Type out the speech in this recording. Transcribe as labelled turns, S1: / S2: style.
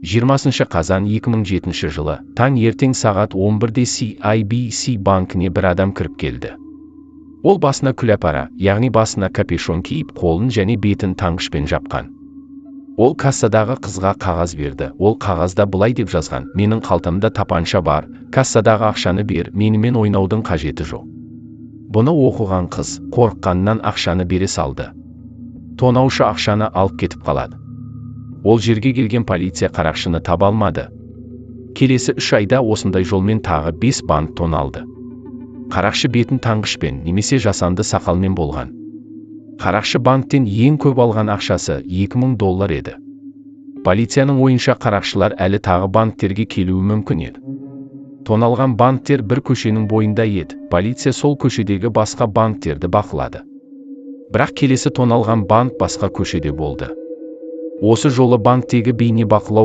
S1: 20 қазан 2007 жылы, таң ертең сағат 11-де CIBC банкіне бір адам кіріп келді. Ол басына күләпара, яғни басына капюшон киіп, қолын және бетін таңғышпен жапқан. Ол кассадағы қызға қағаз берді. Ол қағазда былай деп жазған: менің қалтамда тапанша бар, кассадағы ақшаны бер, менімен ойнаудың қажеті жоқ. Бұны оқыған қыз қорыққанынан ақшаны бере салды. Тонаушы ақшаны алып кетіп қалады. Ол жерге келген полиция қарақшыны таба алмады. Келесі 3 айда осындай жолмен тағы 5 банк тоналды. Қарақшы бетін таңғышпен немесе жасанды сақалмен болған. Қарақшы банктен ең көп алған ақшасы $2000 еді. Полицияның ойынша қарақшылар әлі тағы банктерге келуі мүмкін еді. Тоналған банктер бір көшенің бойында еді. Полиция сол көшедегі басқа банктерді бақылады. Бірақ келесі тоналған банк басқа көшеде болды. Осы жолы банктегі бейне бақылау